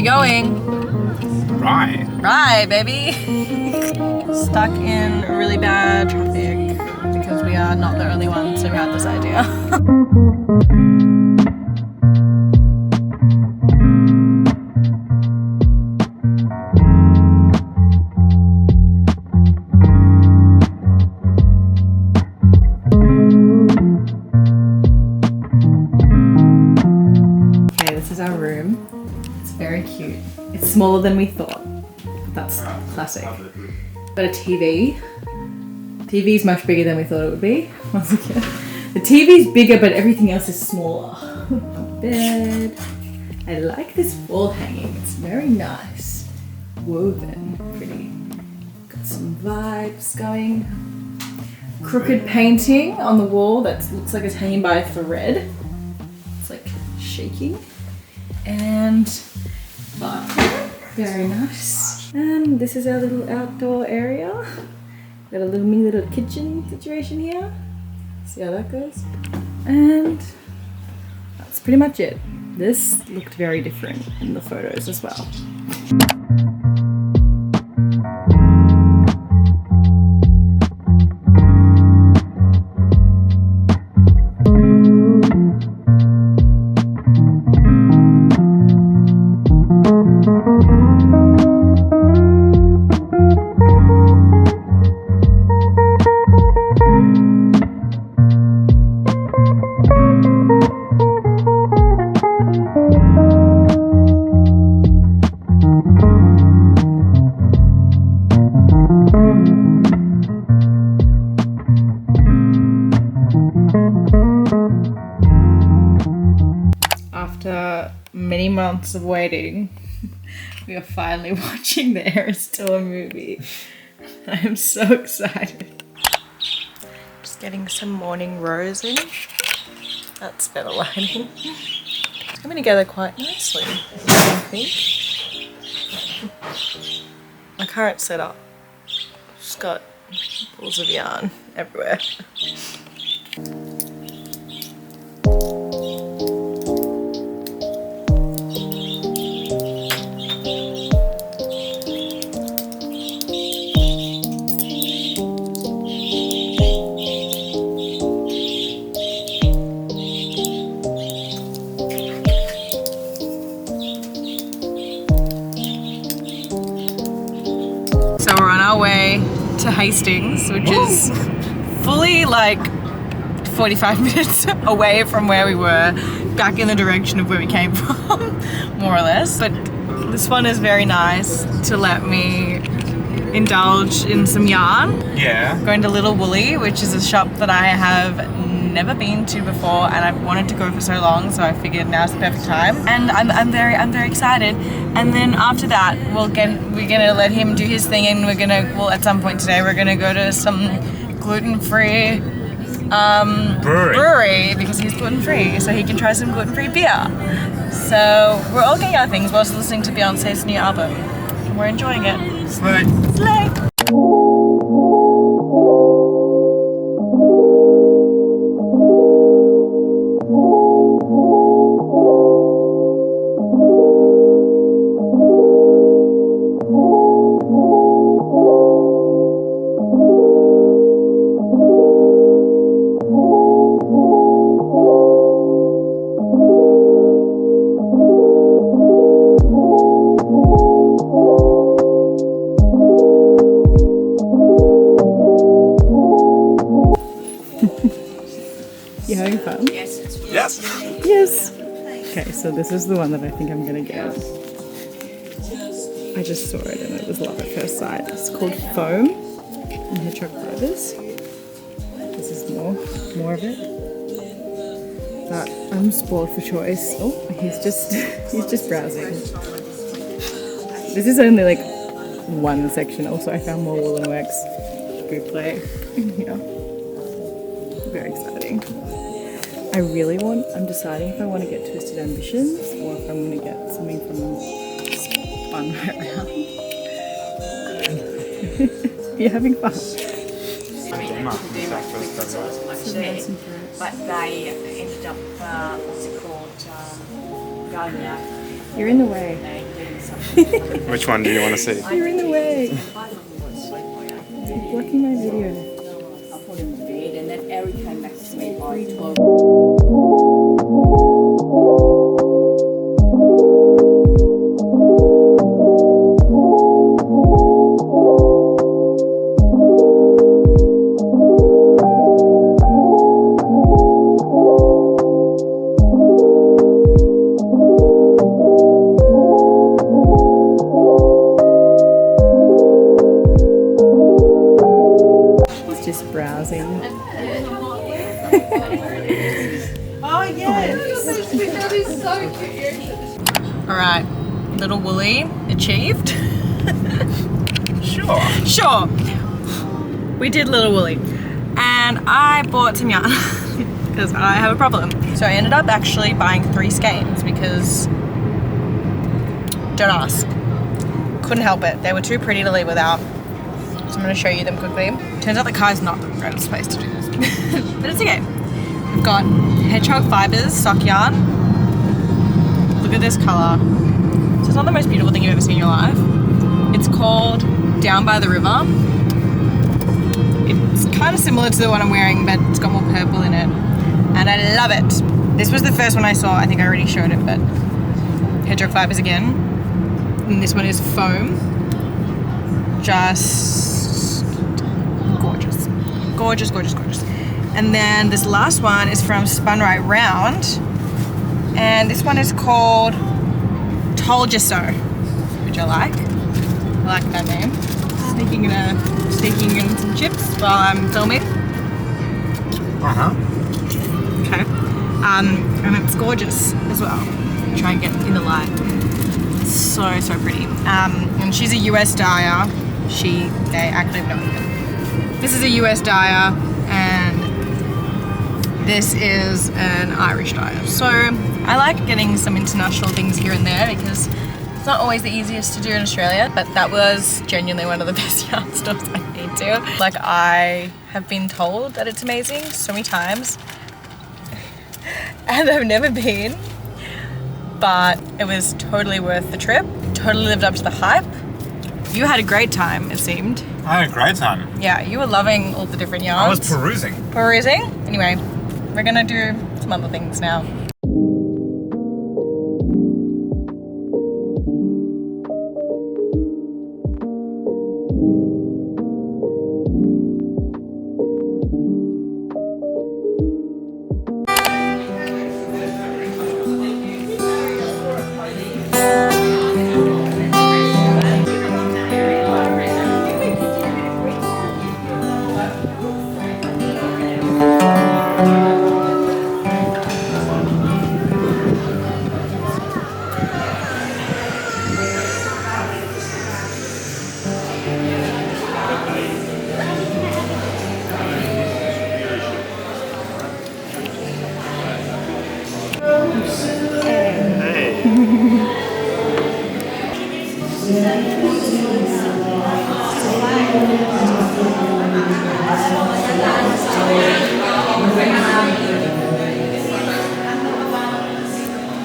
we going? Right. Right, baby. Stuck in really bad traffic because we are not the only ones who had this idea. Okay, this is our room. It's very cute. It's smaller than we thought. That's classic. But a TV. TV is much bigger than we thought it would be. Once again, the TV is bigger, but everything else is smaller. Bed. I like this wall hanging. It's very nice. Woven, pretty. Got some vibes going. Crooked painting on the wall that looks like it's hanging by a thread. It's like shaking. And bathroom. Very nice. And this is our little outdoor area. Got a little mini little kitchen situation here. See how that goes. And that's pretty much it. This looked very different in the photos as well. After many months of waiting, we are finally watching the Eras Tour movie. I am so excited. Just getting some morning rose in. That's better lighting. It's coming together quite nicely, I think. My current setup, just got balls of yarn everywhere. So we're on our way to Hastings, which is fully like 45 minutes away from where we were, back in the direction of where we came from, more or less. But this one is very nice to let me indulge in some yarn. Yeah. Going to Little Woolly, which is a shop that I have never been to before, and I've wanted to go for so long, so I figured now's the perfect time. And I'm very excited. And then after that, we're gonna let him do his thing, and well, at some point today, we're gonna go to some gluten-free brewery because he's gluten-free, so he can try some gluten-free beer. So we're all getting our things whilst listening to Beyonce's new album, and we're enjoying it. Slay. Slay. You having fun? Yes. Yes. Okay, so this is the one that I think I'm gonna get. I just saw it and it was love at first sight. It's called Foam and Hedgehog Fibers. This is more of it. But I'm spoiled for choice. Oh, he's just browsing. This is only like one section. Also, I found more Wool & Wax bootleg in here. Very exciting. I'm deciding if I want to get Twisted Ambitions or if I'm going to get something from Spun Right Round. You're having fun. But they ended up, what's it called, going out. You're in the way. They didn't Which one do you want to see? You're in the way. You're blocking my video. And then Erica next to me. He's just browsing. Oh yes! That is so cute. Alright, little woolly achieved. Sure. We did little woolly. And I bought some yarn because I have a problem. So I ended up actually buying 3 skeins because, don't ask. Couldn't help it. They were too pretty to leave without. So I'm going to show you them quickly. Turns out the car's not the right space to do this. But it's okay. We've got hedgehog fibres, sock yarn. Look at this colour. So it's not the most beautiful thing you've ever seen in your life. It's called Down by the River. It's kind of similar to the one I'm wearing, but it's got more purple in it. And I love it. This was the first one I saw. I think I already showed it, but hedgehog fibres again. And this one is foam. Just gorgeous. Gorgeous, gorgeous, gorgeous. And then this last one is from Spun Right Round. And this one is called Told Ya So, which I like. I like that name. Sneaking in some chips while I'm filming. Okay. And it's gorgeous as well. Try and get in the light. It's so pretty. And she's a US dyer. They actually have no idea. This is a US dyer, and this is an Irish dyer. So I like getting some international things here and there because it's not always the easiest to do in Australia, but that was genuinely one of the best yarn stores I've been to. Like, I have been told that it's amazing so many times and I've never been, but it was totally worth the trip. Totally lived up to the hype. You had a great time, it seemed. I had a great time. Yeah, you were loving all the different yarns. I was perusing. Perusing? Anyway, we're gonna do some other things now.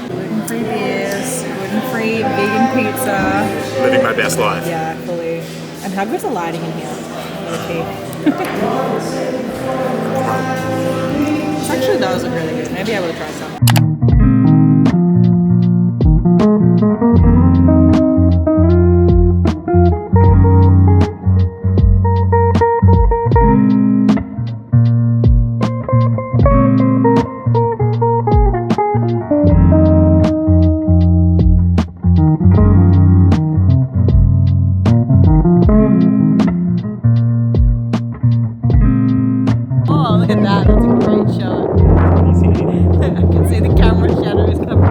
Gluten-free beers, gluten-free vegan pizza. Living my best life. Yeah, fully. And how good's the lighting in here? This actually does look really good. Maybe I will try some. Oh, look at that. That's a great shot. I can see the camera shadows coming.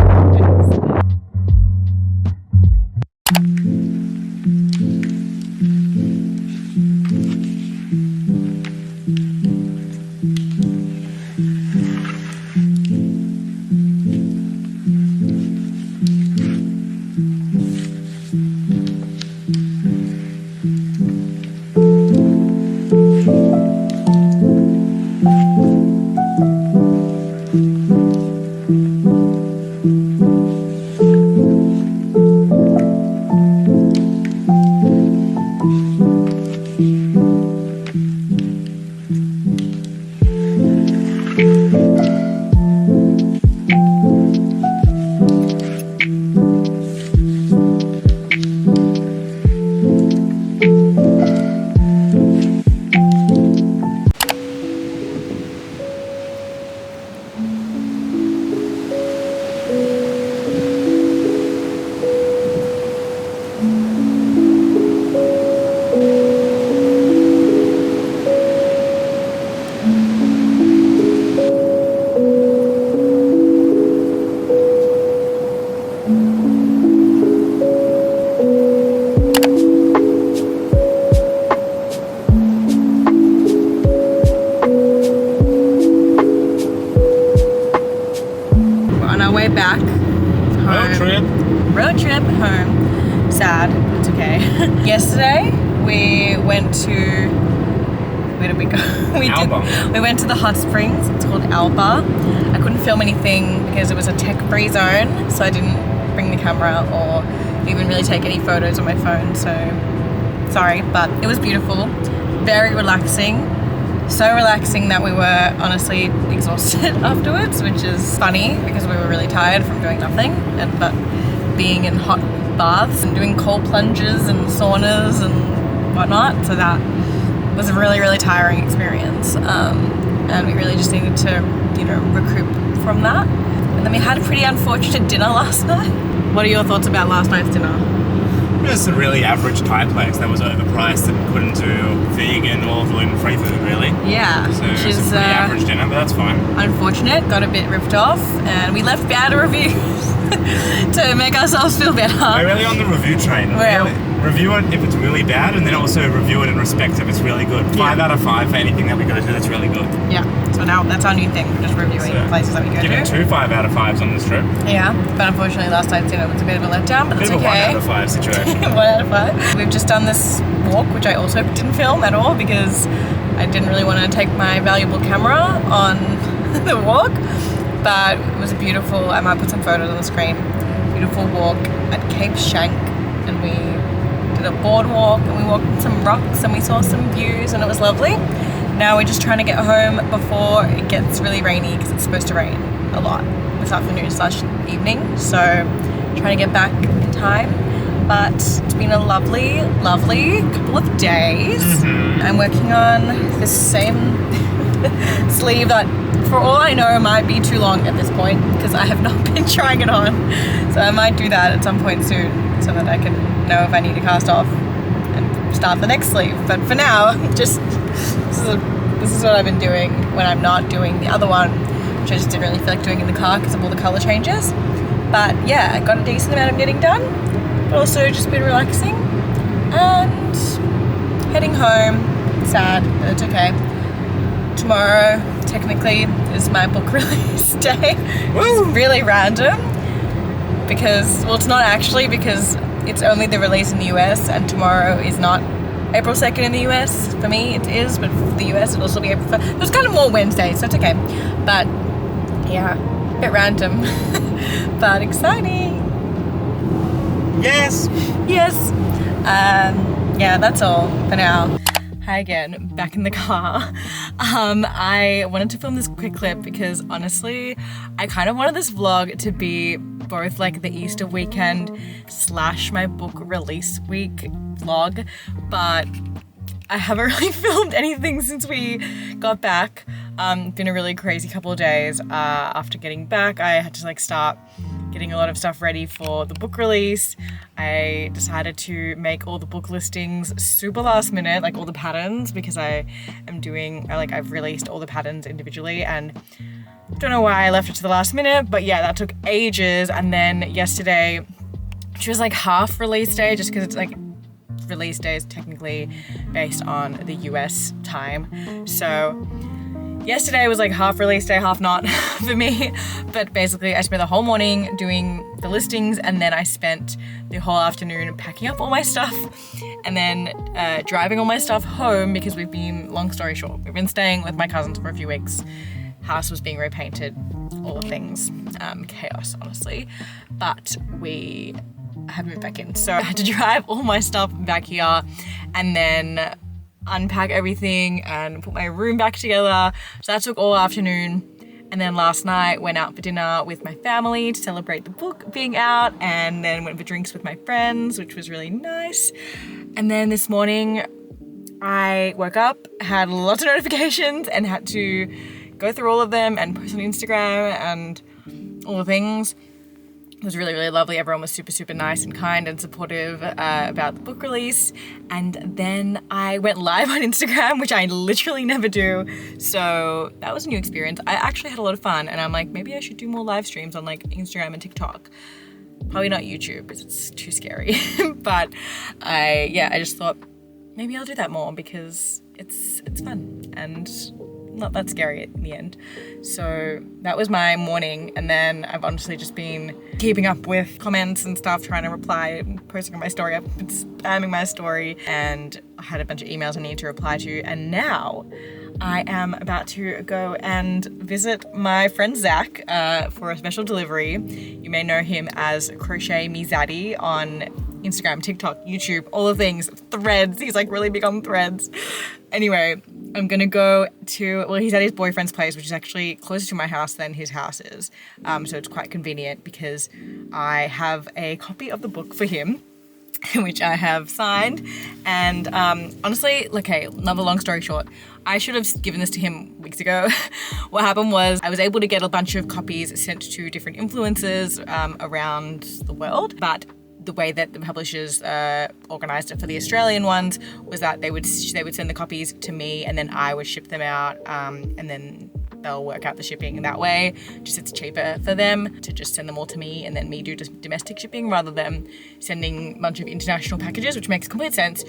Back home. Road trip home. Sad, but it's okay. Yesterday we went to, where did we go? We went to the hot springs. It's called Alba. I couldn't film anything because it was a tech-free zone, so I didn't bring the camera or even really take any photos on my phone, so sorry, but it was beautiful. Very relaxing. So relaxing that we were honestly exhausted afterwards, which is funny because we were really tired from doing nothing, but being in hot baths and doing cold plunges and saunas and whatnot. So that was a really, really tiring experience. And we really just needed to, recoup from that. And then we had a pretty unfortunate dinner last night. What are your thoughts about last night's dinner? It's a really average Thai place that was overpriced and couldn't do vegan or gluten-free food, really. Yeah, So which it's is a pretty average dinner, but that's fine. unfortunate. Got a bit ripped off, and we left bad reviews to make ourselves feel better. We're really on the review train. Well, Review it if it's really bad, and then also review it in respect if it's really good. 5 out of 5 for anything that we go to that's really good. Yeah, so now that's our new thing. We're just reviewing places that we go Give it to. 2 5 out of 5s on this trip. Yeah, but unfortunately last night's dinner was a bit of a letdown, but Bit that's of a okay. 1 out of 5 situation. 1 out of 5. We've just done this walk, which I also didn't film at all because I didn't really want to take my valuable camera on the walk, but it was a beautiful, I might put some photos on the screen, beautiful walk at Cape Shank, and we did a boardwalk and we walked on some rocks and we saw some views and it was lovely. Now we're just trying to get home before it gets really rainy because it's supposed to rain a lot this afternoon / evening, so trying to get back in time. But it's been a lovely, lovely couple of days. I'm working on the same sleeve that, for all I know, might be too long at this point because I have not been trying it on. So I might do that at some point soon so that I can know if I need to cast off and start the next sleeve. But for now, just this is what I've been doing when I'm not doing the other one, which I just didn't really feel like doing in the car because of all the colour changes. But yeah, I got a decent amount of knitting done, but also just been relaxing and heading home. Sad, but it's okay. Tomorrow, technically, is my book release day. It's really random because, well, it's not actually because it's only the release in the US and tomorrow is not April 2nd in the US. For me, it is, but for the US, it'll also be April 1st. It was kind of more Wednesday, so it's okay. But yeah, a bit random, but exciting. Yes! Yes. Yeah, that's all for now. Hi again, back in the car. I wanted to film this quick clip because honestly, I kind of wanted this vlog to be both like the Easter weekend / my book release week vlog, but I haven't really filmed anything since we got back. Been a really crazy couple of days. After getting back, I had to start getting a lot of stuff ready for the book release. I decided to make all the book listings super last minute, like all the patterns, because I've released all the patterns individually, and don't know why I left it to the last minute, but yeah, that took ages. And then yesterday, which was half release day, just because it's release day is technically based on the US time. So yesterday was half release day, half not for me. But basically I spent the whole morning doing the listings, and then I spent the whole afternoon packing up all my stuff and then driving all my stuff home because long story short, we've been staying with my cousins for a few weeks. House was being repainted, all the things, chaos honestly. But we have moved back in. So I had to drive all my stuff back here and then unpack everything and put my room back together. So that took all afternoon. And then last night went out for dinner with my family to celebrate the book being out, and then went for drinks with my friends, which was really nice. And then this morning I woke up, had lots of notifications and had to go through all of them and post on Instagram and all the things. It was really, really lovely. Everyone was super, super nice and kind and supportive about the book release. And then I went live on Instagram, which I literally never do. So that was a new experience. I actually had a lot of fun, and I'm like, maybe I should do more live streams on like Instagram and TikTok. Probably not YouTube because it's too scary. But I just thought maybe I'll do that more because it's fun and not that scary in the end. So that was my morning, and then I've honestly just been keeping up with comments and stuff, trying to reply, posting on my story. I've been spamming my story, and I had a bunch of emails I need to reply to, and now I am about to go and visit my friend Zach for a special delivery. You may know him as Crochet Me Zaddy on Instagram, TikTok, YouTube, all the things, Threads. He's like really big on Threads. Anyway, I'm gonna go to, well, he's at his boyfriend's place, which is actually closer to my house than his house is. So it's quite convenient because I have a copy of the book for him, which I have signed. And honestly, okay, another long story short, I should have given this to him weeks ago. What happened was I was able to get a bunch of copies sent to different influencers around the world, but the way that the publishers organized it for the Australian ones was that they would send the copies to me, and then I would ship them out, and then they'll work out the shipping that way. Just it's cheaper for them to just send them all to me and then me do just domestic shipping rather than sending a bunch of international packages, which makes complete sense.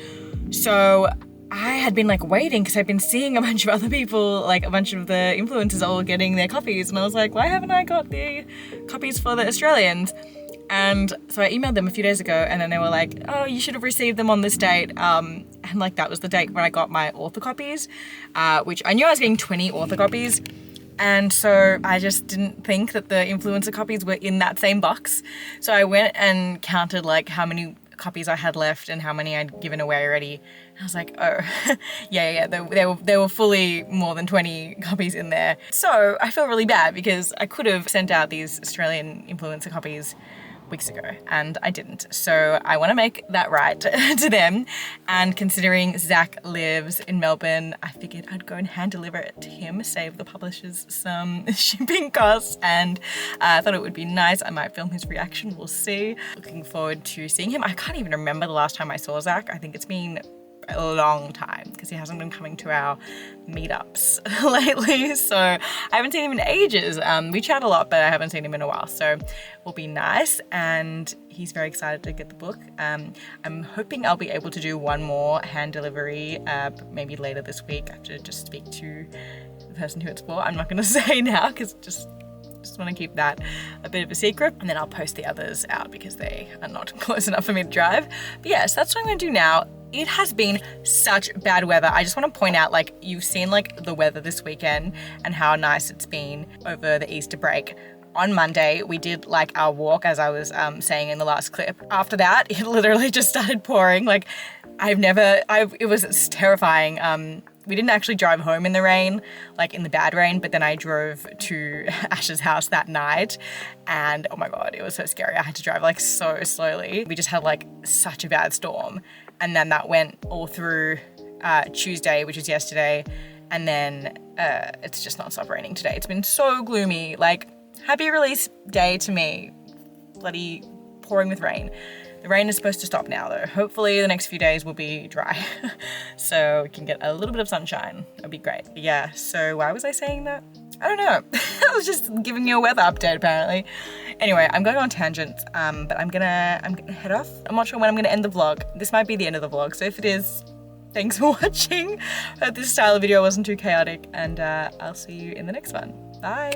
So I had been like waiting because I've been seeing a bunch of other people, like a bunch of the influencers all getting their copies, and I was like, why haven't I got the copies for the Australians? And so I emailed them a few days ago, and then they were like, oh, you should have received them on this date. And like that was the date when I got my author copies, which I knew I was getting 20 author copies. And so I just didn't think that the influencer copies were in that same box. So I went and counted like how many copies I had left and how many I'd given away already. And I was like, oh, yeah, there were fully more than 20 copies in there. So I feel really bad because I could have sent out these Australian influencer copies weeks ago, and I didn't. So I want to make that right to them. And considering Zach lives in Melbourne, I figured I'd go and hand deliver it to him, save the publishers some shipping costs, and I thought it would be nice. I might film his reaction, we'll see. Looking forward to seeing him. I can't even remember the last time I saw Zach. I think it's been a long time because he hasn't been coming to our meetups lately, so I haven't seen him in ages. We chat a lot, but I haven't seen him in a while, so it will be nice. And he's very excited to get the book. I'm hoping I'll be able to do one more hand delivery maybe later this week. I have to just speak to the person who it's for. I'm not going to say now because just want to keep that a bit of a secret, and then I'll post the others out because they are not close enough for me to drive. But yes, that's what I'm going to do now. It has been such bad weather. I just want to point out, like, you've seen like the weather this weekend and how nice it's been over the Easter break. On Monday, we did like our walk, as I was saying in the last clip. After that, it literally just started pouring. Like, it was terrifying. We didn't actually drive home in the rain, like in the bad rain, but then I drove to Ash's house that night, and oh my God, it was so scary. I had to drive like so slowly. We just had like such a bad storm. And then that went all through Tuesday, which is yesterday. And then it's just not stop raining today. It's been so gloomy. Like, happy release day to me. Bloody pouring with rain. The rain is supposed to stop now though. Hopefully the next few days will be dry. So we can get a little bit of sunshine. That'd be great. But yeah, so why was I saying that? I don't know. I was just giving you a weather update apparently. Anyway, I'm going on tangents, but I'm gonna head off. I'm not sure when I'm gonna end the vlog. This might be the end of the vlog, so if it is, thanks for watching. Hope this style of video wasn't too chaotic, and I'll see you in the next one. Bye.